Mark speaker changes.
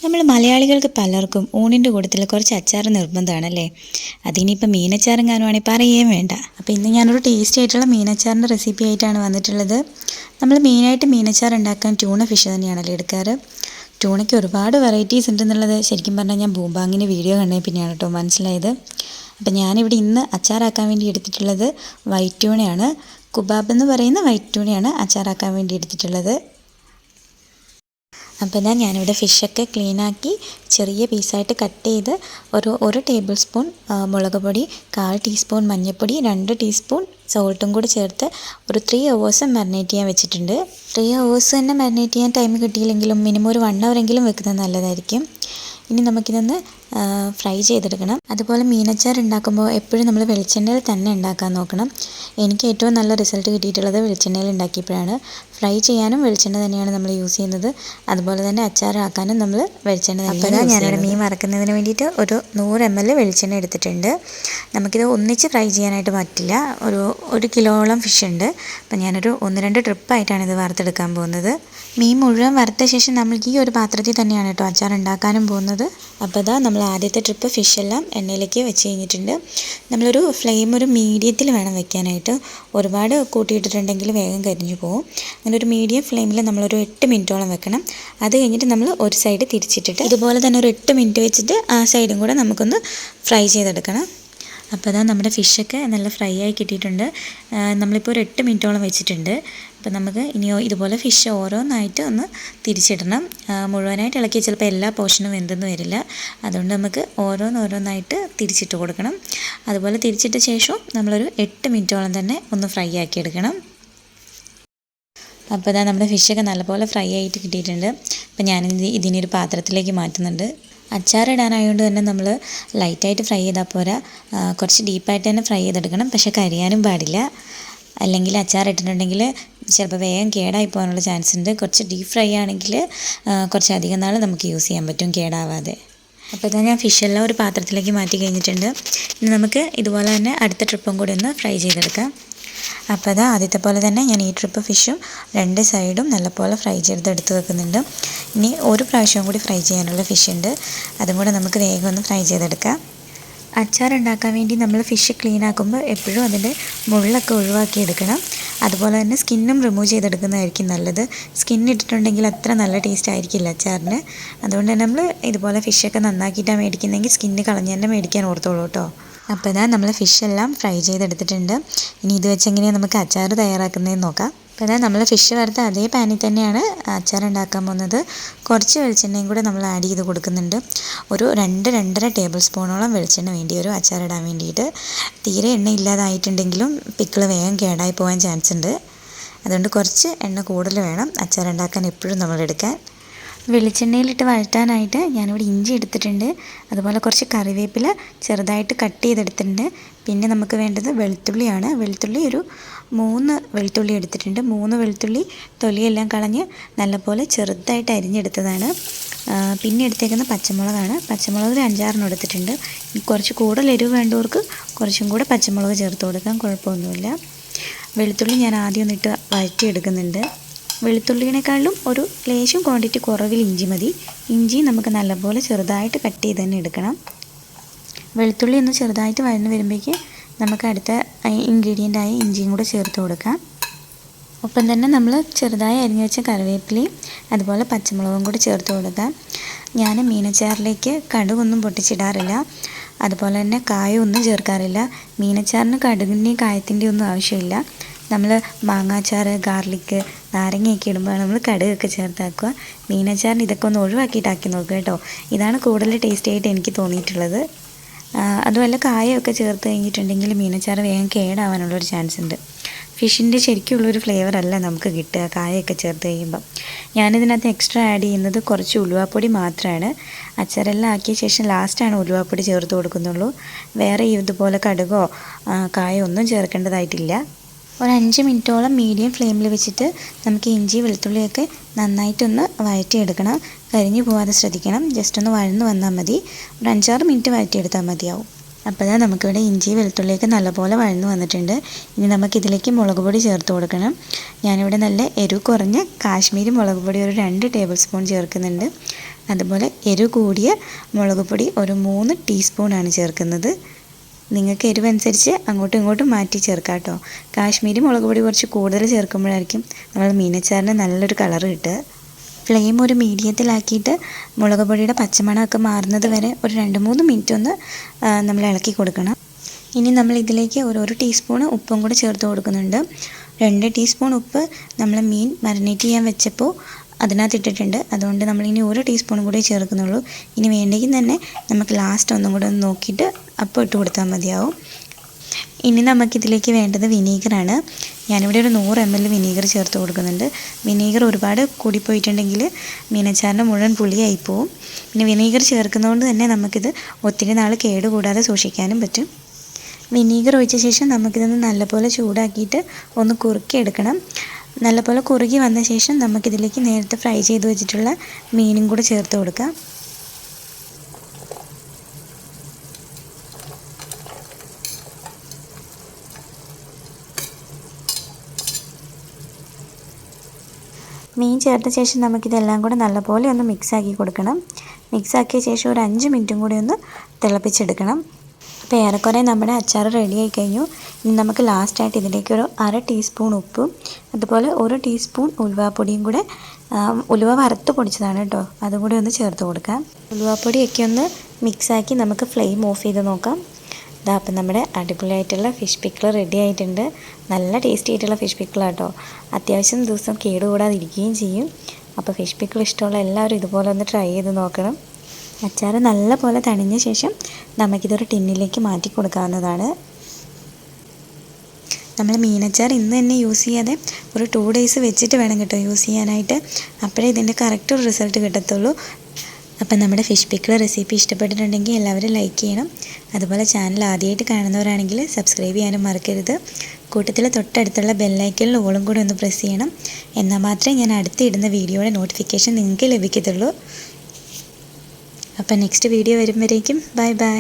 Speaker 1: നമ്മൾ മലയാളികൾക്ക് പലർക്കും ഊണിൻ്റെ കൂട്ടത്തിൽ കുറച്ച് അച്ചാർ നിർബന്ധമാണല്ലേ. അതിനിപ്പോൾ മീനച്ചാറും കാണുവാണെങ്കിൽ പറയുകയും വേണ്ട. അപ്പോൾ ഇന്ന് ഞാനൊരു ടേസ്റ്റി ആയിട്ടുള്ള മീനച്ചാറിൻ്റെ റെസിപ്പി ആയിട്ടാണ് വന്നിട്ടുള്ളത്. നമ്മൾ മെയിനായിട്ട് മീനച്ചാർ ഉണ്ടാക്കാൻ ട്യൂണ ഫിഷ് തന്നെയാണല്ലോ എടുക്കാറ്. ട്യൂണയ്ക്ക് ഒരുപാട് വെറൈറ്റീസ് ഉണ്ടെന്നുള്ളത് ശരിക്കും പറഞ്ഞാൽ ഞാൻ ബൂമ്പാങ്ങിൻ്റെ വീഡിയോ കണ്ടതിൽ പിന്നെയാണ് കേട്ടോ മനസ്സിലായത്. അപ്പോൾ ഞാനിവിടെ ഇന്ന് അച്ചാറാക്കാൻ വേണ്ടി എടുത്തിട്ടുള്ളത് വൈറ്റ് ട്യൂണയാണ്. കുബാബ് എന്ന് പറയുന്ന വൈറ്റ് ട്യൂണയാണ് അച്ചാറാക്കാൻ വേണ്ടി എടുത്തിട്ടുള്ളത്. അപ്പോൾ ഞാനിവിടെ ഫിഷൊക്കെ ക്ലീനാക്കി ചെറിയ പീസായിട്ട് കട്ട് ചെയ്ത് ഒരു ടേബിൾ സ്പൂൺ മുളക് പൊടി, 1/4 ടീസ്പൂൺ മഞ്ഞൾപ്പൊടി, 2 ടീസ്പൂൺ സോൾട്ടും കൂടി ചേർത്ത് ഒരു 3 hours മാരിനേറ്റ് ചെയ്യാൻ വെച്ചിട്ടുണ്ട്. 3 hours തന്നെ മാരിനേറ്റ് ചെയ്യാൻ ടൈം കിട്ടിയില്ലെങ്കിലും മിനിമം ഒരു 1 hour വെക്കുന്നത് നല്ലതായിരിക്കും. ഇനി നമുക്കിതൊന്ന് ഫ്രൈ ചെയ്തെടുക്കണം. അതുപോലെ മീനച്ചാർ ഉണ്ടാക്കുമ്പോൾ എപ്പോഴും നമ്മൾ വെളിച്ചെണ്ണയിൽ തന്നെ ഉണ്ടാക്കാൻ നോക്കണം. എനിക്ക് ഏറ്റവും നല്ല റിസൾട്ട് കിട്ടിയിട്ടുള്ളത് വെളിച്ചെണ്ണയിൽ ഉണ്ടാക്കിയപ്പോഴാണ്. ഫ്രൈ ചെയ്യാനും വെളിച്ചെണ്ണ തന്നെയാണ് നമ്മൾ യൂസ് ചെയ്യുന്നത്. അതുപോലെ തന്നെ അച്ചാറാക്കാനും നമ്മൾ വെളിച്ചെണ്ണ തന്നെയാണ്. ഞാനിവിടെ മീൻ വറക്കുന്നതിന് വേണ്ടിയിട്ട് ഒരു 100 ml വെളിച്ചെണ്ണ എടുത്തിട്ടുണ്ട്. നമുക്കിത് ഒന്നിച്ച് ഫ്രൈ ചെയ്യാനായിട്ട് പറ്റില്ല. ഒരു കിലോളം ഫിഷ് ഉണ്ട്. അപ്പം ഞാനൊരു 1-2 ട്രിപ്പായിട്ടാണ് ഇത് വറുത്തെടുക്കാൻ പോകുന്നത്. മീൻ മുഴുവൻ വറുത്ത ശേഷം നമ്മൾ ഈ ഒരു പാത്രത്തിൽ തന്നെയാണ് കേട്ടോ അച്ചാർ ഉണ്ടാക്കാനും പോകുന്നത്. അപ്പോൾ നമ്മൾ ആദ്യത്തെ ട്രിപ്പ് ഫിഷെല്ലാം എണ്ണയിലേക്ക് വെച്ച് കഴിഞ്ഞിട്ടുണ്ട്. നമ്മളൊരു ഫ്ലെയിം ഒരു മീഡിയത്തിൽ വേണം വെക്കാനായിട്ട്. ഒരുപാട് കൂട്ടിയിട്ടിട്ടുണ്ടെങ്കിൽ വേഗം കരിഞ്ഞു പോകും. അങ്ങനെ ഒരു മീഡിയം ഫ്ലെയിമിൽ നമ്മളൊരു 8 മിനിറ്റോളം വെക്കണം. അത് കഴിഞ്ഞിട്ട് നമ്മൾ ഒരു സൈഡ് തിരിച്ചിട്ടിട്ട് ഇതുപോലെ തന്നെ ഒരു 8 മിനിറ്റ് വെച്ചിട്ട് ആ സൈഡും കൂടെ നമുക്കൊന്ന് ഫ്രൈ ചെയ്തെടുക്കണം. അപ്പോൾ നമ്മുടെ ഫിഷൊക്കെ നല്ല ഫ്രൈ ആയി കിട്ടിയിട്ടുണ്ട്. നമ്മളിപ്പോൾ ഒരു 8 മിനിറ്റോളം വെച്ചിട്ടുണ്ട്. അപ്പോൾ നമുക്ക് ഇനിയോ ഇതുപോലെ ഫിഷ് ഓരോന്നായിട്ട് ഒന്ന് തിരിച്ചിടണം. മുഴുവനായിട്ട് ഇളക്കി ചിലപ്പോൾ എല്ലാ പോർഷനും വെന്തെന്ന് വരില്ല. അതുകൊണ്ട് നമുക്ക് ഓരോന്നായിട്ട് തിരിച്ചിട്ട് കൊടുക്കണം. അതുപോലെ തിരിച്ചിട്ട ശേഷം നമ്മളൊരു 8 മിനിറ്റോളം തന്നെ ഒന്ന് ഫ്രൈ ആക്കി എടുക്കണം. അപ്പോൾ നമ്മുടെ ഫിഷൊക്കെ നല്ലപോലെ ഫ്രൈ ആയിട്ട് കിട്ടിയിട്ടുണ്ട്. അപ്പോൾ ഞാനിത് ഇതിനൊരു പാത്രത്തിലേക്ക് മാറ്റുന്നുണ്ട്. അച്ചാറിടാനായതുകൊണ്ട് തന്നെ നമ്മൾ ലൈറ്റായിട്ട് ഫ്രൈ ചെയ്താൽ പോരാ, കുറച്ച് ഡീപ്പായിട്ട് തന്നെ ഫ്രൈ ചെയ്തെടുക്കണം. പക്ഷേ കരിയാനും പാടില്ല. അല്ലെങ്കിൽ അച്ചാർ ഇട്ടിട്ടുണ്ടെങ്കിൽ ചിലപ്പോൾ വേഗം കേടായി പോകാനുള്ള ചാൻസ് ഉണ്ട്. കുറച്ച് ഡീപ്പ് ഫ്രൈ ആണെങ്കിൽ കുറച്ച് അധികം നാൾ നമുക്ക് യൂസ് ചെയ്യാൻ പറ്റും കേടാവാതെ. അപ്പോൾ ഞാൻ ഫിഷെല്ലാം ഒരു പാത്രത്തിലേക്ക് മാറ്റി കഴിഞ്ഞിട്ടുണ്ട്. ഇനി നമുക്ക് ഇതുപോലെ തന്നെ അടുത്ത ട്രിപ്പും കൂടി ഒന്ന് ഫ്രൈ ചെയ്തെടുക്കാം. അപ്പോൾ ആദ്യത്തെ പോലെ തന്നെ ഞാൻ ഈ ട്രിപ്പ് ഫിഷും 2 സൈഡും നല്ലപോലെ ഫ്രൈ ചെയ്തെടുത്ത് വെക്കുന്നുണ്ട്. ഇനി ഒരു പ്രാവശ്യം കൂടി ഫ്രൈ ചെയ്യാനുള്ള ഫിഷ് ഉണ്ട്. അതും കൂടെ നമുക്ക് വേഗം ഒന്ന് ഫ്രൈ ചെയ്തെടുക്കാം. അച്ചാർ ഉണ്ടാക്കാൻ വേണ്ടി നമ്മൾ ഫിഷ് ക്ലീൻ ആക്കുമ്പോൾ എപ്പോഴും അതിൻ്റെ മുള്ളൊക്കെ ഒഴിവാക്കി എടുക്കണം. അതുപോലെ തന്നെ സ്കിന്നും റിമൂവ് ചെയ്തെടുക്കുന്നതായിരിക്കും നല്ലത്. സ്കിൻ ഇട്ടിട്ടുണ്ടെങ്കിൽ അത്ര നല്ല ടേസ്റ്റ് ആയിരിക്കില്ല അച്ചാറിന്. അതുകൊണ്ട് തന്നെ നമ്മൾ ഇതുപോലെ ഫിഷൊക്കെ നന്നാക്കിയിട്ടാണ് മേടിക്കുന്നതെങ്കിൽ സ്കിന്ന് കളഞ്ഞ് തന്നെ മേടിക്കാൻ ഓർത്തോളൂ കേട്ടോ. അപ്പോൾ നമ്മൾ ഫിഷെല്ലാം ഫ്രൈ ചെയ്തെടുത്തിട്ടുണ്ട്. ഇനി ഇത് വെച്ച് എങ്ങനെയാണ് നമുക്ക് അച്ചാർ തയ്യാറാക്കുന്നതെന്ന് നോക്കാം. അപ്പോൾ നമ്മൾ ഫിഷ് വറുത്ത അതേ പാനിൽ തന്നെയാണ് അച്ചാർ ഉണ്ടാക്കാൻ പോകുന്നത്. കുറച്ച് വെളിച്ചെണ്ണയും കൂടെ നമ്മൾ ആഡ് ചെയ്ത് കൊടുക്കുന്നുണ്ട്. ഒരു 2-2.5 ടേബിൾ സ്പൂണോളം വെളിച്ചെണ്ണ വേണ്ടി വരും അച്ചാറിടാൻ വേണ്ടിയിട്ട്. തീരെ എണ്ണ ഇല്ലാതായിട്ടുണ്ടെങ്കിലും പിക്കിൾ വേഗം കേടായി പോകാൻ ചാൻസ് ഉണ്ട്. അതുകൊണ്ട് കുറച്ച് എണ്ണ കൂടുതൽ വേണം അച്ചാർ ഉണ്ടാക്കാൻ എപ്പോഴും നമ്മളെടുക്കാൻ. വെളിച്ചെണ്ണയിലിട്ട് വഴറ്റാനായിട്ട് ഞാനിവിടെ ഇഞ്ചി എടുത്തിട്ടുണ്ട്. അതുപോലെ കുറച്ച് കറിവേപ്പില ചെറുതായിട്ട് കട്ട് ചെയ്തെടുത്തിട്ടുണ്ട്. പിന്നെ നമുക്ക് വേണ്ടത് വെളുത്തുള്ളിയാണ്. വെളുത്തുള്ളി ഒരു 3 വെളുത്തുള്ളി എടുത്തിട്ടുണ്ട്. 3 വെളുത്തുള്ളി തൊലിയെല്ലാം കളഞ്ഞ് നല്ലപോലെ ചെറുതായിട്ട് അരിഞ്ഞെടുത്തതാണ്. പിന്നെ എടുത്തേക്കുന്ന പച്ചമുളകാണ്. പച്ചമുളക് ഒരു 5-6 എടുത്തിട്ടുണ്ട്. കുറച്ച് കൂടുതൽ എരിവ് വേണ്ടവർക്ക് കുറച്ചും കൂടെ പച്ചമുളക് ചേർത്ത് കൊടുക്കാം, കുഴപ്പമൊന്നുമില്ല. വെളുത്തുള്ളി ഞാൻ ആദ്യം ഒന്നിട്ട് വഴറ്റിയെടുക്കുന്നുണ്ട്. വെളുത്തുള്ളിനേക്കാളും ഒരു ലേശം ക്വാണ്ടിറ്റി കുറവിൽ ഇഞ്ചി മതി. ഇഞ്ചി നമുക്ക് നല്ലപോലെ ചെറുതായിട്ട് കട്ട് ചെയ്ത് തന്നെ എടുക്കണം. വെളുത്തുള്ളി ഒന്ന് ചെറുതായിട്ട് വഴന്ന് വരുമ്പോഴേക്ക് നമുക്ക് അടുത്ത ഇൻഗ്രീഡിയൻ്റായ ഇഞ്ചിയും കൂടെ ചേർത്ത് കൊടുക്കാം. ഒപ്പം തന്നെ നമ്മൾ ചെറുതായി അരിഞ്ഞു വെച്ച കറിവേപ്പിലയും അതുപോലെ പച്ചമുളകും കൂടി ചേർത്ത് കൊടുക്കാം. ഞാൻ മീനച്ചാറിലേക്ക് കടുകൊന്നും പൊട്ടിച്ചിടാറില്ല. അതുപോലെ തന്നെ കായൊന്നും ചേർക്കാറില്ല. മീനച്ചാറിന് കടുകിൻ്റെയും കായത്തിൻ്റെയും ഒന്നും ആവശ്യമില്ല. നമ്മൾ മാങ്ങാച്ചാർ, ഗാർലിക്ക്, നാരങ്ങയൊക്കെ ഇടുമ്പോഴാണ് നമ്മൾ കടുകൊക്കെ ചേർത്താക്കുക. മീനച്ചാറിന് ഇതൊക്കെ ഒന്ന് ഒഴിവാക്കിയിട്ടാക്കി നോക്കുക കേട്ടോ. ഇതാണ് കൂടുതൽ ടേസ്റ്റി ആയിട്ട് എനിക്ക് തോന്നിയിട്ടുള്ളത്. അതുമല്ല കായമൊക്കെ ചേർത്ത് കഴിഞ്ഞിട്ടുണ്ടെങ്കിൽ മീനച്ചാർ വേഗം കേടാവാനുള്ളൊരു ചാൻസ് ഉണ്ട്. ഫിഷിൻ്റെ ശരിക്കുള്ളൊരു ഫ്ലേവർ അല്ല നമുക്ക് കിട്ടുക കായമൊക്കെ ചേർത്ത് കഴിയുമ്പം. ഞാനിതിനകത്ത് എക്സ്ട്രാ ആഡ് ചെയ്യുന്നത് കുറച്ച് ഉലുവാപ്പൊടി മാത്രമാണ്. അച്ചാറെല്ലാം ആക്കിയ ശേഷം ലാസ്റ്റാണ് ഉലുവാപ്പൊടി ചേർത്ത് കൊടുക്കുന്നുള്ളൂ. വേറെ ഇതുപോലെ കടുകോ കായോ ഒന്നും ചേർക്കേണ്ടതായിട്ടില്ല. ഒരു 5 മിനിറ്റോളം മീഡിയം ഫ്ലെയിമിൽ വെച്ചിട്ട് നമുക്ക് ഇഞ്ചി വെളുത്തുള്ളിയൊക്കെ നന്നായിട്ടൊന്ന് വഴറ്റിയെടുക്കണം. കരിഞ്ഞു പോകാതെ ശ്രദ്ധിക്കണം. ജസ്റ്റ് ഒന്ന് വഴന്ന് വന്നാൽ മതി. ഒരു 5-6 മിനിറ്റ് വഴറ്റിയെടുത്താൽ മതിയാവും. അപ്പോൾ നമുക്കിവിടെ ഇഞ്ചി വെളുത്തുള്ളിയൊക്കെ നല്ലപോലെ വഴന്ന് വന്നിട്ടുണ്ട്. ഇനി നമുക്കിതിലേക്ക് മുളക് പൊടി ചേർത്ത് കൊടുക്കണം. ഞാനിവിടെ നല്ല എരിവ് കുറഞ്ഞ കാശ്മീരി മുളക് പൊടി ഒരു 2 ടേബിൾ സ്പൂൺ ചേർക്കുന്നുണ്ട്. അതുപോലെ എരിവ് കൂടിയ മുളക് പൊടി ഒരു 3 ടീസ്പൂണാണ് ചേർക്കുന്നത്. നിങ്ങൾക്ക് എരിവനുസരിച്ച് അങ്ങോട്ടും ഇങ്ങോട്ടും മാറ്റി ചേർക്കാം കേട്ടോ. കാശ്മീരി മുളക് പൊടി കുറച്ച് കൂടുതൽ ചേർക്കുമ്പോഴായിരിക്കും നമ്മൾ മീനച്ചാറിന് നല്ലൊരു കളർ കിട്ടുക. ഫ്ലെയിം ഒരു മീഡിയത്തിലാക്കിയിട്ട് മുളക് പൊടിയുടെ പച്ചമണമൊക്കെ മാറുന്നത് വരെ ഒരു 2-3 മിനിറ്റ് ഒന്ന് നമ്മൾ ഇളക്കി കൊടുക്കണം. ഇനി നമ്മൾ ഇതിലേക്ക് ഒരു ടീസ്പൂൺ ഉപ്പും കൂടെ ചേർത്ത് കൊടുക്കുന്നുണ്ട്. 2 ടീസ്പൂൺ ഉപ്പ് നമ്മൾ മീൻ മാരിനേറ്റ് ചെയ്യാൻ വെച്ചപ്പോൾ അതിനകത്ത് ഇട്ടിട്ടുണ്ട്. അതുകൊണ്ട് നമ്മളിനി 1 ടീസ്പൂൺ കൂടി ചേർക്കുന്നുള്ളൂ. ഇനി വേണ്ടെങ്കിൽ തന്നെ നമുക്ക് ലാസ്റ്റ് ഒന്നും കൂടെ ഒന്ന് നോക്കിയിട്ട് അപ്പോൾ ഇട്ട് കൊടുത്താൽ മതിയാവും. ഇനി നമുക്കിതിലേക്ക് വേണ്ടത് വിനീഗറാണ്. ഞാനിവിടെ ഒരു 100 ml വിനീഗർ ചേർത്ത് കൊടുക്കുന്നുണ്ട്. വിനീഗർ ഒരുപാട് കൂടിപ്പോയിട്ടുണ്ടെങ്കിൽ മീനച്ചാറിൻ്റെ മുഴുവൻ പുളിയായി പോവും. പിന്നെ വിനീഗർ ചേർക്കുന്നതുകൊണ്ട് തന്നെ നമുക്കിത് ഒത്തിരി നാൾ കേടുകൂടാതെ സൂക്ഷിക്കാനും പറ്റും. വിനീഗർ ഒഴിച്ച ശേഷം നമുക്കിതൊന്ന് നല്ലപോലെ ചൂടാക്കിയിട്ട് ഒന്ന് കുറുക്കിയെടുക്കണം. നല്ലപോലെ കുറുകി വന്ന ശേഷം നമുക്കിതിലേക്ക് നേരത്തെ ഫ്രൈ ചെയ്ത് വെച്ചിട്ടുള്ള മീനും കൂടെ ചേർത്ത് കൊടുക്കാം. മീൻ ചേർത്ത ശേഷം നമുക്കിതെല്ലാം കൂടെ നല്ലപോലെ ഒന്ന് മിക്സാക്കി കൊടുക്കണം. മിക്സാക്കിയ ശേഷം ഒരു 5 മിനിറ്റും കൂടി ഒന്ന് തിളപ്പിച്ചെടുക്കണം. അപ്പോൾ ഏറെക്കുറെ നമ്മുടെ അച്ചാർ റെഡി ആയി കഴിഞ്ഞു. ഇനി നമുക്ക് ലാസ്റ്റായിട്ട് ഇതിലേക്ക് ഒരു 1/2 ടീസ്പൂൺ ഉപ്പും അതുപോലെ 1 ടീസ്പൂൺ ഉലുവാപ്പൊടിയും കൂടെ, ഉലുവ വറുത്ത് പൊടിച്ചതാണ് കേട്ടോ, അതും കൂടി ഒന്ന് ചേർത്ത് കൊടുക്കാം. ഉലുവാപ്പൊടിയൊക്കെ ഒന്ന് മിക്സാക്കി നമുക്ക് ഫ്ലെയിം ഓഫ് ചെയ്ത് നോക്കാം. ഇതാ അപ്പം നമ്മുടെ അടിപൊളിയായിട്ടുള്ള ഫിഷ് പിക്കിൾ റെഡി ആയിട്ടുണ്ട്. നല്ല ടേസ്റ്റി ആയിട്ടുള്ള ഫിഷ് പിക്കിളാണ് കേട്ടോ. അത്യാവശ്യം ദിവസം കേടുകൂടാതെ ഇരിക്കുകയും ചെയ്യും. അപ്പോൾ ഫിഷ് പിക്കിൾ ഇഷ്ടമുള്ള എല്ലാവരും ഇതുപോലെ ഒന്ന് ട്രൈ ചെയ്ത് നോക്കണം. അച്ചാർ നല്ല പോലെ തണിഞ്ഞ ശേഷം നമുക്കിതൊരു ടിന്നിലേക്ക് മാറ്റി കൊടുക്കാവുന്നതാണ്. നമ്മൾ മീനച്ചാർ ഇന്ന് തന്നെ യൂസ് ചെയ്യാതെ ഒരു 2 ഡേയ്സ് വെച്ചിട്ട് വേണം കേട്ടോ യൂസ് ചെയ്യാനായിട്ട്. അപ്പോഴേ ഇതിൻ്റെ കറക്റ്റ് ഒരു റിസൾട്ട് കിട്ടത്തുള്ളൂ. അപ്പം നമ്മുടെ ഫിഷ് പിക്കിൾ റെസിപ്പി ഇഷ്ടപ്പെട്ടിട്ടുണ്ടെങ്കിൽ എല്ലാവരും ലൈക്ക് ചെയ്യണം. അതുപോലെ ചാനൽ ആദ്യമായിട്ട് കാണുന്നവരാണെങ്കിൽ സബ്സ്ക്രൈബ് ചെയ്യാനും മറക്കരുത്. കൂട്ടത്തിൽ തൊട്ടടുത്തുള്ള ബെല്ലൈക്കനിൽ ഓളും കൂടി ഒന്ന് പ്രസ് ചെയ്യണം. എന്നാൽ മാത്രമേ ഞാൻ അടുത്തിടുന്ന വീഡിയോയുടെ നോട്ടിഫിക്കേഷൻ നിങ്ങൾക്ക് ലഭിക്കത്തുള്ളൂ. അപ്പം നെക്സ്റ്റ് വീഡിയോ വരുമ്പോഴേക്കും ബൈ ബൈ.